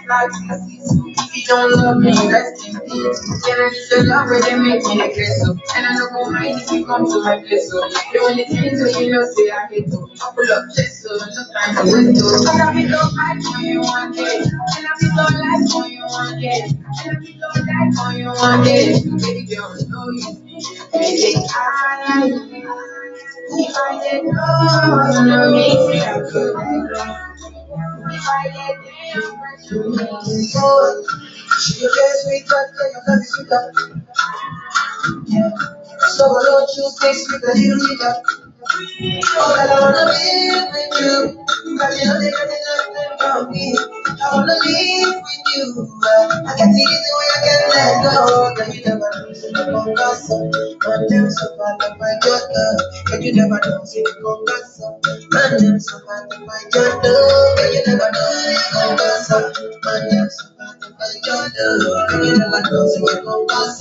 If you don't love me, rest in peace. Then I need to love where they make me aggressive. And I don't go mind if you come to my place. So the only things that you know say I hate to. Pull up chest, so no time to wait. And I be so high for you one day. And I be so light for you one day. And I be so light for you one day. Baby girl, know you. Baby, if I didn't know, you know me, I could. If I didn't know, she gets sweet, but your love is sweeter. So why don't you stay sweet a little sweeter? Oh, I wanna live with you. Cause you know they got nothing from me. I wanna live with you. I can see the way I can let go. Cause you never know, see the congas. Man, them so far to my daughter. Cause you never know, see the congas. Man, them so far to my daughter. Cause you never know, see the congas. Man, them so far to my daughter. Cause you never know, see the congas.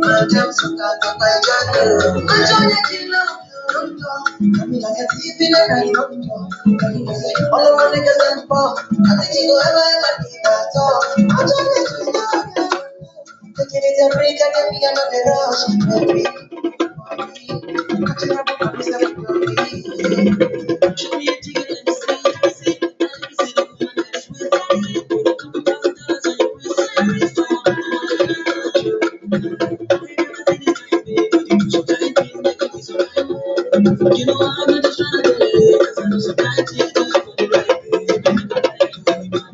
Man, them so far to my daughter. I'm trying to love. I mean, like a thief in the night, don't talk. All around niggas and fuck. I think you go ever need that talk. I'm trying to love. Taking it a break and then be another rush. Baby, catching up with myself, baby. Show me a ticket and see. You know I'm not just trying to get it, cause I know sometimes it's good for the right baby.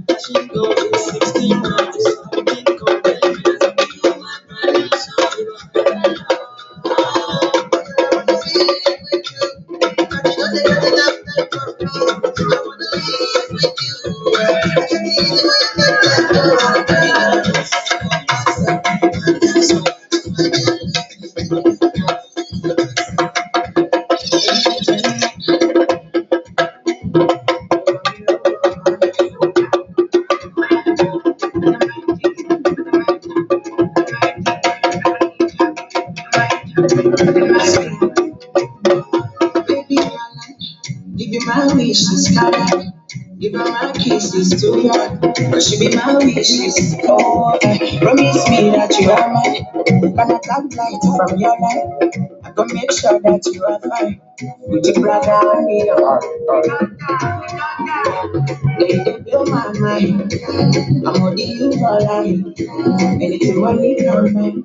Passion goes to 16 months. I'm getting cold, baby, as I feel my brand new song. I wanna live with you. I know they got enough time for me. I wanna live with you. I can see the way I can let go. Give you my wishes, God. Give her my kisses to her. Cause she be my wishes. Oh, promise me that you are mine. Gonna take light from your life. I gonna make sure that you are fine. With your brother and me, they blow my mind. I'm only you for life. Anything only from me.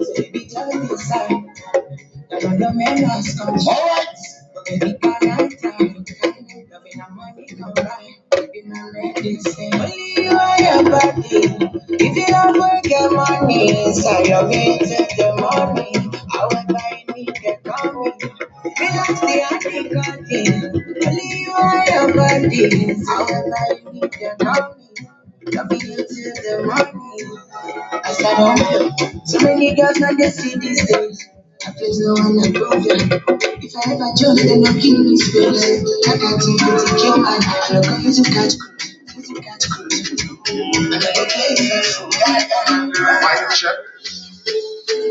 So baby, just decide. I don't know men last come. Alright. Baby, can I try? Loving a money come by. Baby, my medicine. Only you are your body. If you don't work your money, so you're me take the money. However you need to come in. Relax the anti-cutting. Only you are your body. However you need to come in. Loving you till the morning. I said, oh, so many girls not they see these days. I place no one above them. If I ever jump, then I'll kill me space. I got to kill man. I don't go use to catch cruise. I never play first. Mic check.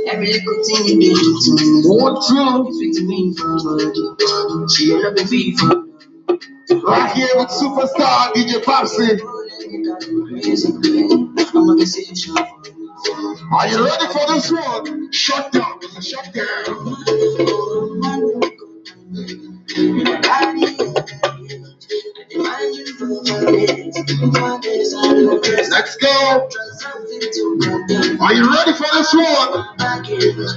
Every little thing you do to me. What's wrong? It's with me for body. She love me FIFA. Right here with superstar DJ Popsy. I'm a decision. Are you ready for this one? Shut down. It's a shutdown. Let's go. Are you ready for this one?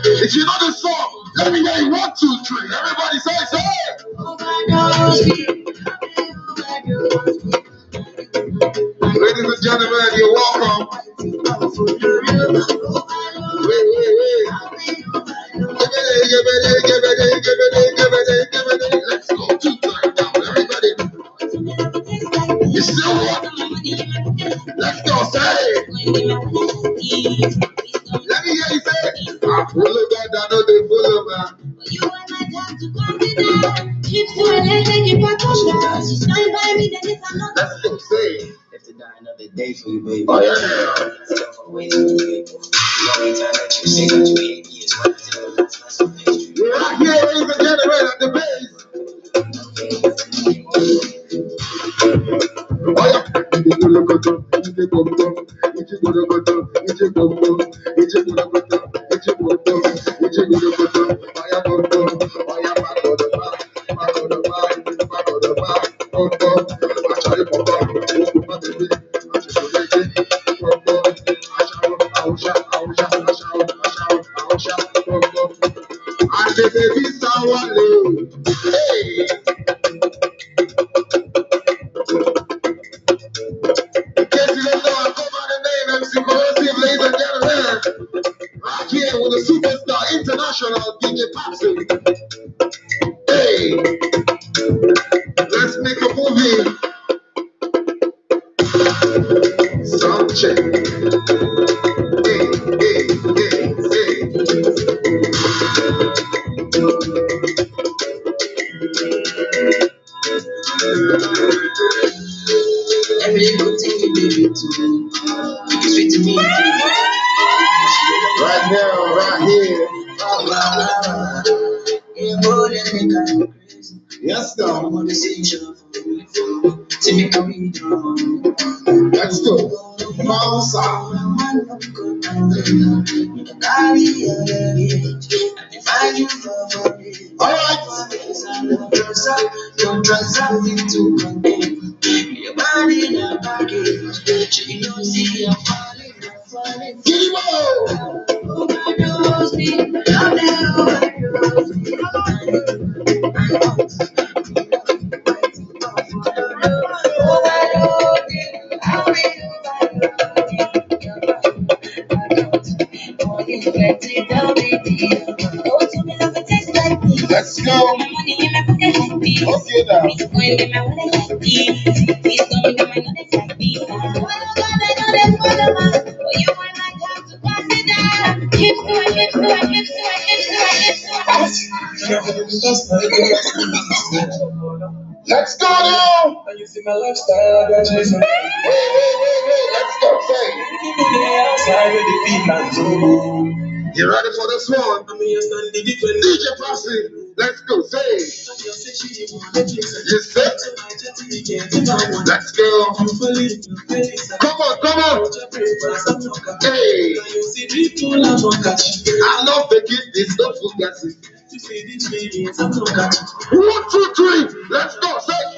If you know this song, let me hear you 1, 2, 3. Everybody say. Ladies and gentlemen, you're welcome. Wait. Let's go 2 times down. Everybody. You still want? Let's go, say. Let me hear you say. I follow God, I know they follow man. You and my time to consider. Chips to an egg, you can't touch that. Don't buy me, then it's not. Let's go, say. Have to die another day for you, baby. Oh, yeah. Way too people. Long time that you say that you hate me is what I tell you. That's some history. We're right here, ladies and gentlemen, at the base. Oh, yeah. Hey, in case you don't know, I go by the name MC Corrosive, ladies and gentlemen. Right here with the superstar international DJ Patsy. Hey, let's make a movie. Sound check. Hey, hey, hey, hey. Every good thing you do to me, it's sweet to me. Right now, right here. Yes, sir. Let's go. Bounce out. All right. Don't transact into content. Your body in a package. You don't see I'm falling. Give overdose me. Love you overdose Let's go. Okay, now. Let's go now. Let's go. Say. You ready for this one? DJ Patsy, let's go. Say. You set? Let's go. Come on, come on. Hey. I love the kid. It's not fugazi. 1, 2, 3. Let's go. Say.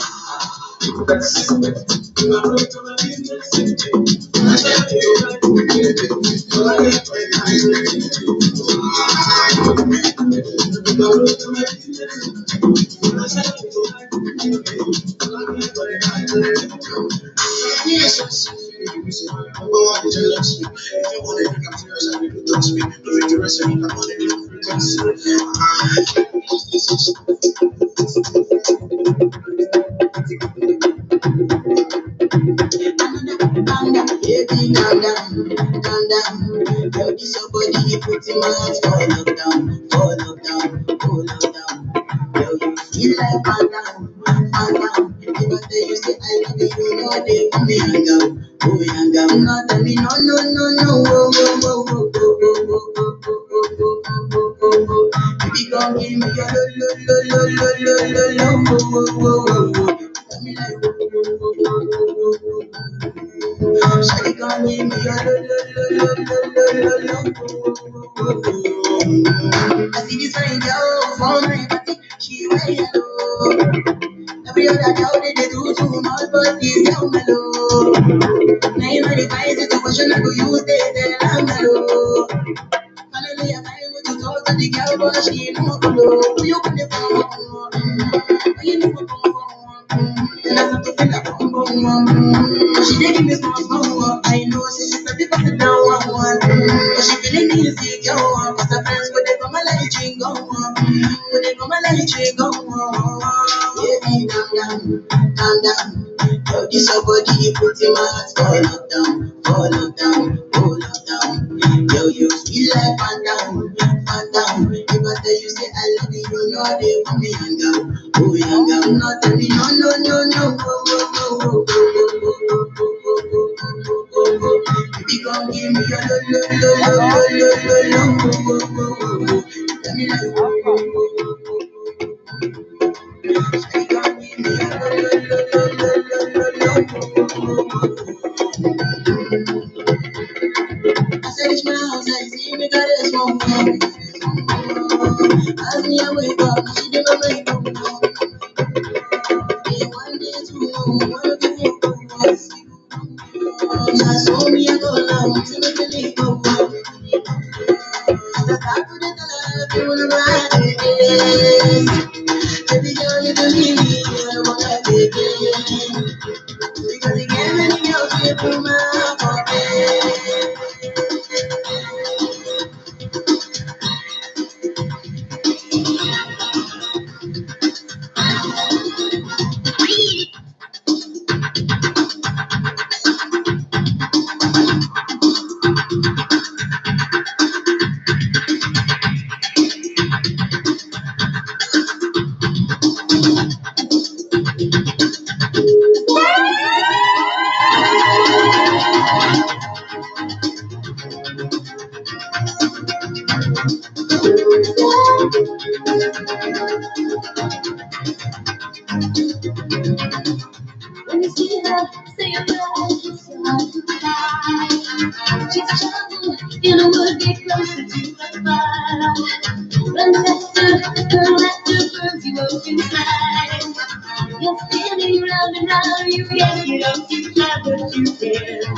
Calm down. Yo, this your body, you put in my heart for lockdown, for lockdown, for lockdown. Yo, you feel like calm down, calm down. If I tell you say I love you, you know they want me hang out, oh hang out. No, tell me no, no, no, no, oh, oh, oh, oh, oh, oh, oh, oh, oh, oh, oh. Baby, come give me your lo, lo, lo, lo, lo, lo, lo, oh, oh, oh, oh. Tell me like oh, oh, oh, oh, oh, oh, oh. Shawty gon' give me your lo lo lo lo lo lo lo. I see this fine girl for my party, she wear yellow. Every other girl they do too much, but this girl mellow. Now in my divine situation, I go use this and I'm mellow. Finally, I find what to talk to the girl, but she ain't no follow. Who you gonna phone? You know what and I start to feel like she dey give me small small. I know she's a bit of a down one. But she feeling easy, yo. Cause her friends when they come a light drink go on. When they come a light drink go on. Baby, calm down, calm down. Yo, this your body, you put in my heart for lockdown, for lockdown, for lockdown. Yo, you feel like fan down, fan down. If I tell you say I love you, you know they want me hang out, oh hang out. No, tell me no, no, no, no, oh, oh, oh, oh, oh. Baby, come give me your lo, lo, lo, lo, lo, lo, lo, oh. Tell me like oh, oh, oh, oh, oh. Baby, come give me your lo, lo, lo, lo, lo, lo, lo, I said it's my house, I see me got a small one. As me I wake up, she did my makeup. Day 1, day 2, one of you I saw me I go loud, see me believe go up. As I start to the life, you wanna ride it. Baby, believe me, I wanna be because you can't anything else to do my when you see her, say a prayer, kiss her goodbye. She's traveling in a wood, get closer to the fire. Run faster, turn left to burns you up inside. You're spinning round and round, you can't get up to fly, but you can.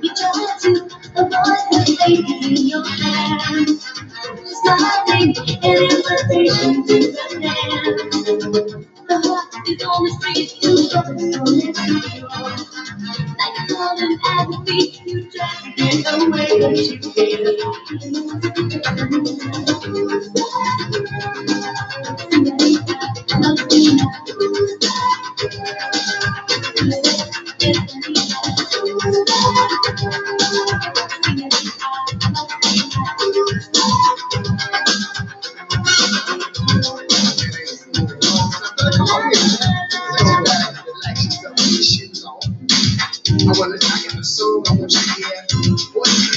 You try to avoid the ladies in your hands, smiling an invitation to the dance. The heart is on the street, you love it so let's go. Like a golden at the feet, you try to get away, but you can't. I want to talk in the soul, I want you to hear what you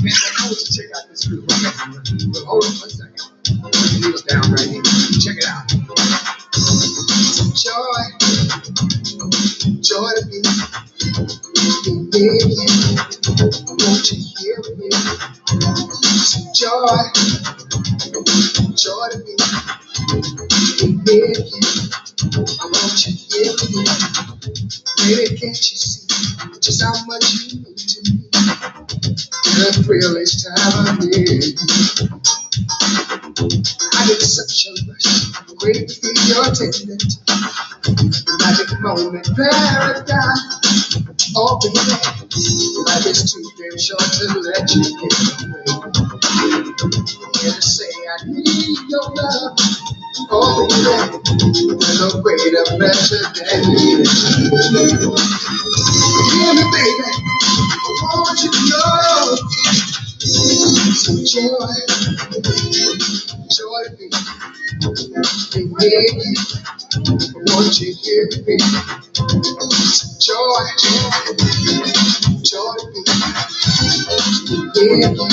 man, I want you to check out this group. But hold on 1 second. Put the needle down right here. Check it out. Joy, joy to be with you. I want you here with me. Joy, joy to be with you. I want you here with me. Baby, can't you see just how much you mean to me? The thrill each time I'm near you. I get such a rush, waiting to feel your tenderness. Magic moment, paradise. Oh, baby, life is too damn short to let you get away. Here to say I need your love. Oh, baby, there's no greater pleasure than you. Hear me, baby, I want you to know. So joy, joy to be with you. I want you here with me. Joy, joy to be with you.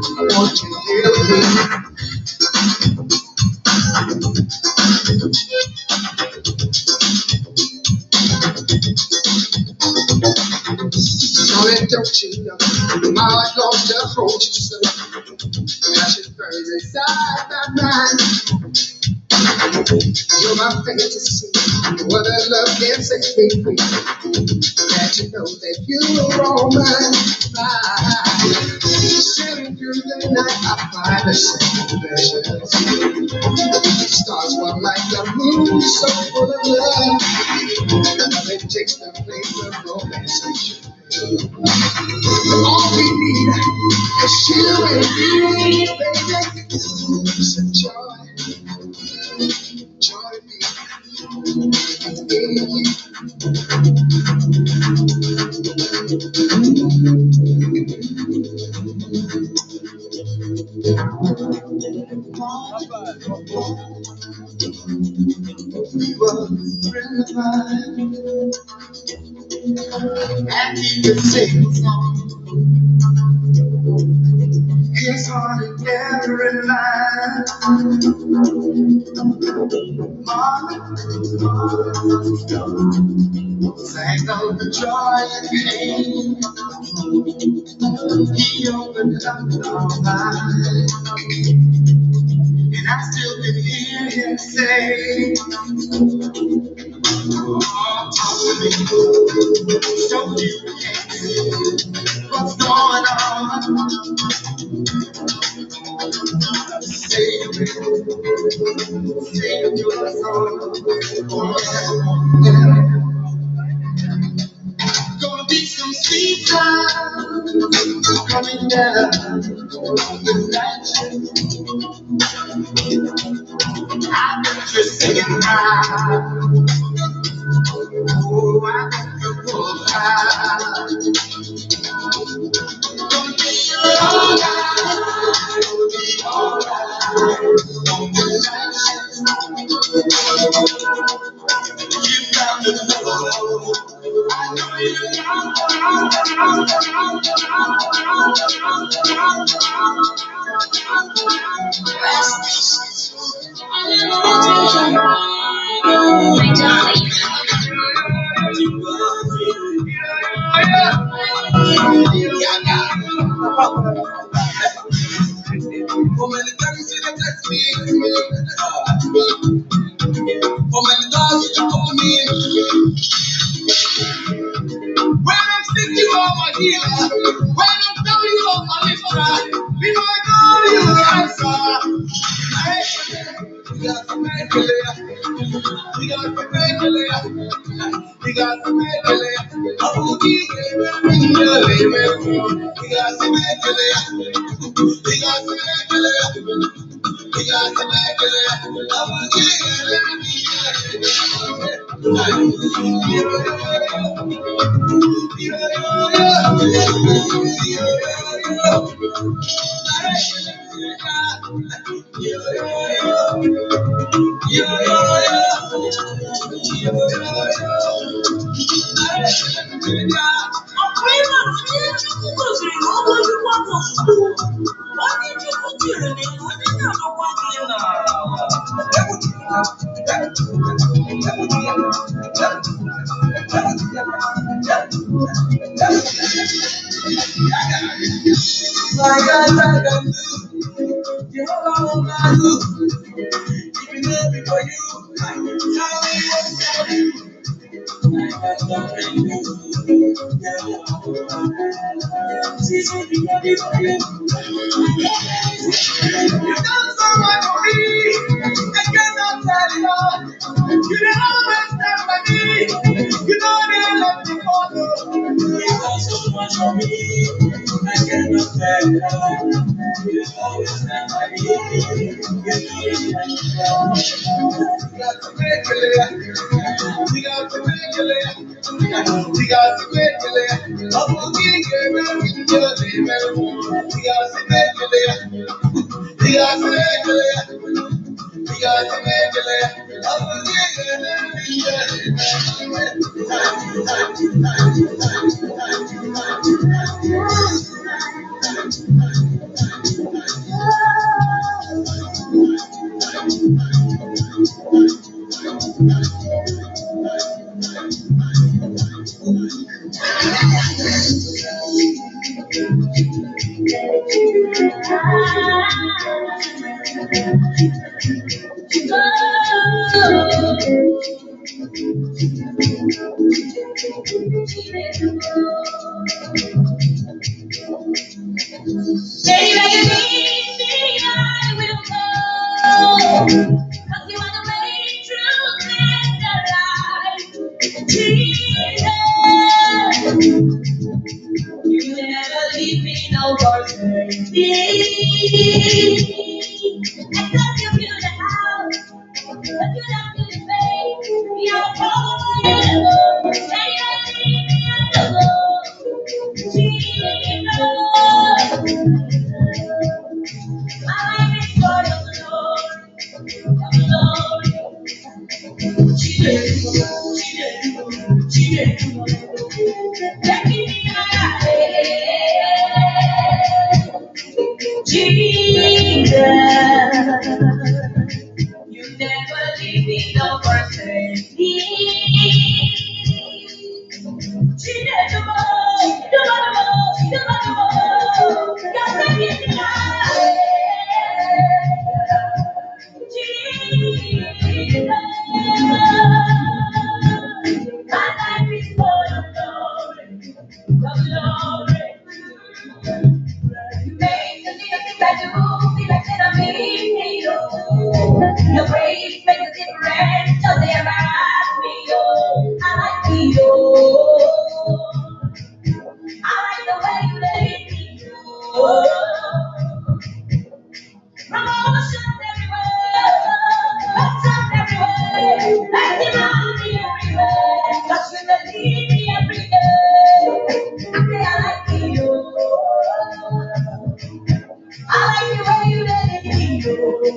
I want you here with me. Darling, don't you know my heart longs to hold you so. Passion burns inside my mind. You're my fantasy. No other love can set me free. Glad to know that you are all mine. Sailing through the night, I find a simple pleasure. Stars one like the moon, so full of love. Nothing takes the place of romance. All we need is you and me, baby. So joy, joy me, baby. You were a friend of mine, and he could sing a song. His heart in every line. Sang of the joy and pain. He opened up our mind. can say, talk to me, so you can see what's going on. Save your soul. Gonna be some sweet time coming down tonight. I bet you're singing high. Oh, I bet you're full high. Gonna be alright. Gonna be alright. You found the love. I know you when I'm sick, you are my healer. When I'm down, you are my lifter. Be my God, you answer. We got to make it. We got to make it. We got to make it. I will give you everything. We got to make it. We got to make it. We got to make it. I will give you You've done so much for me, I cannot tell it all. You didn't always stand by me, you know they let me follow. You've done so much for me, I cannot tell it all. You always stand by me, you know they let me follow. You got to make it, you got to make it, you got to make it. I will give you everything, you got to make it. We got to make it. We got to make it. I will give you There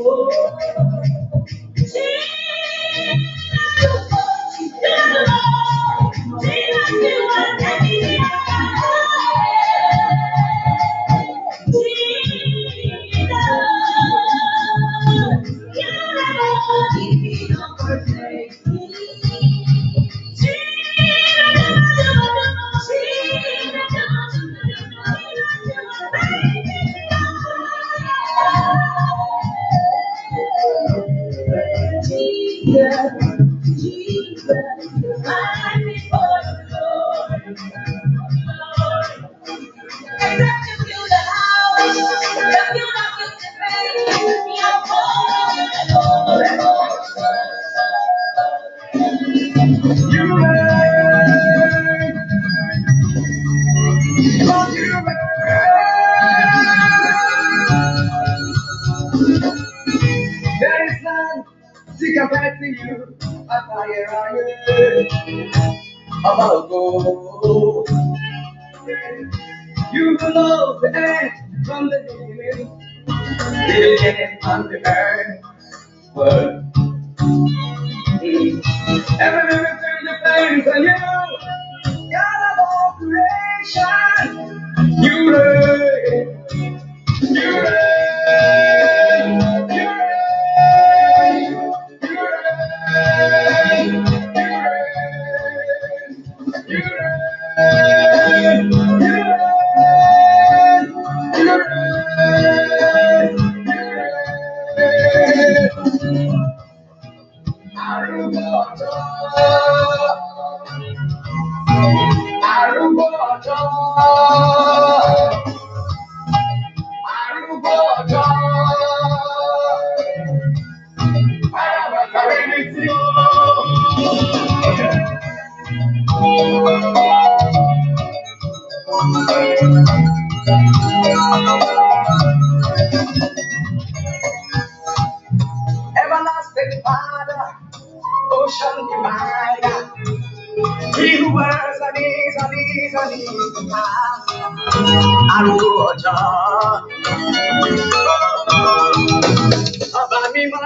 is none to compare to you. Abago. You know the end from the beginning, and the end. Word. Everything depends on you. God of all creation. You reign. You reign. You reign. You reign. You reign. You reign. You reign. Everlasting Father, ocean divider, he who wears and is and is and is to come. Aruja, Abanima,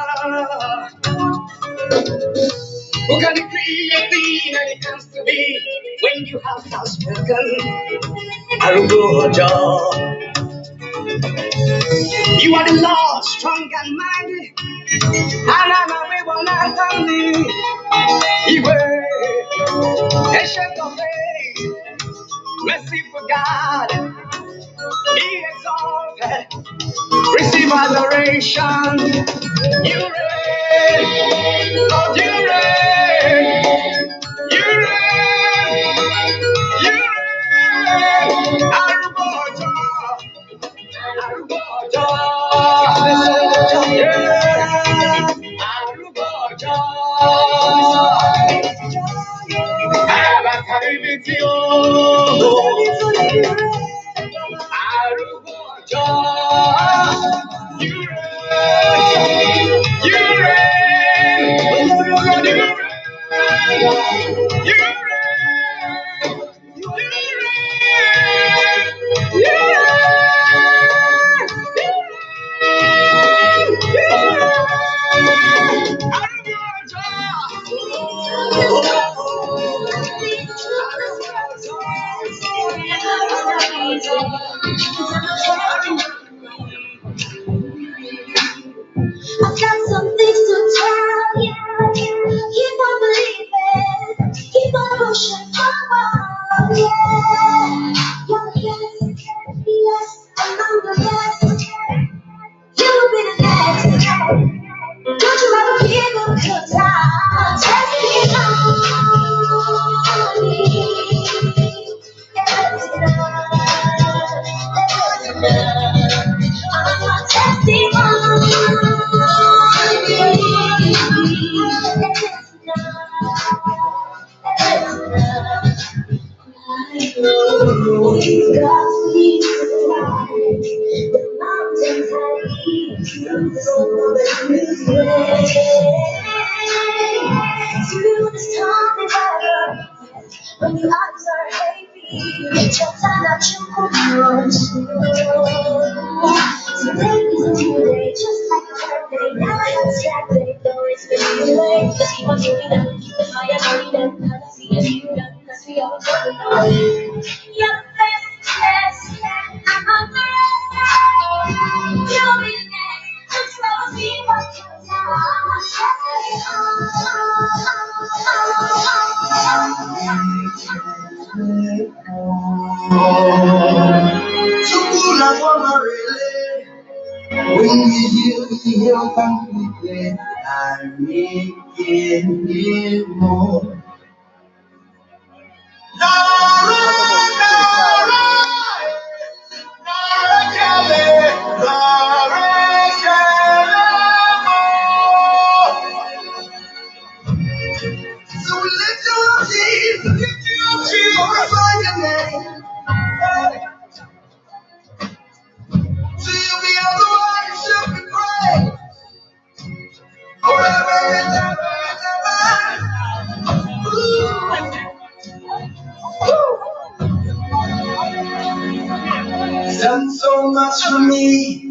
who can decree a thing and it comes to be when you have not spoken. Aruja, you are the Lord, strong and mighty, and I know we will not only. He will, ancient of days, merciful God, be exalted, receive adoration. You reign, Lord, you reign, you reign, you reign. Aruboja, Aruboja, Aruboja. I've got some things to tell you. Keep on believing, keep on pushing forward. Yeah, you're the best, yes, I'm the best. You will be the next. Don't you ever give up your time? Testing on me. It's enough. I'm not testing on me. He's got me to fly. The mountains high, so this way. Through the storm is over. When your eyes are heavy, AKACHUKWU. Today is a new day, just like a birthday. Just keep on doing them, keep the fire burning them. Never see a new done, cause we always going on. Your face, I'm on the rest. You'll be the next, just never see what you're when you heal from me, I make it more. So we lift your Jesus, glorify your name. To you be all the worship and praise, forever and ever and ever. Done so much for me.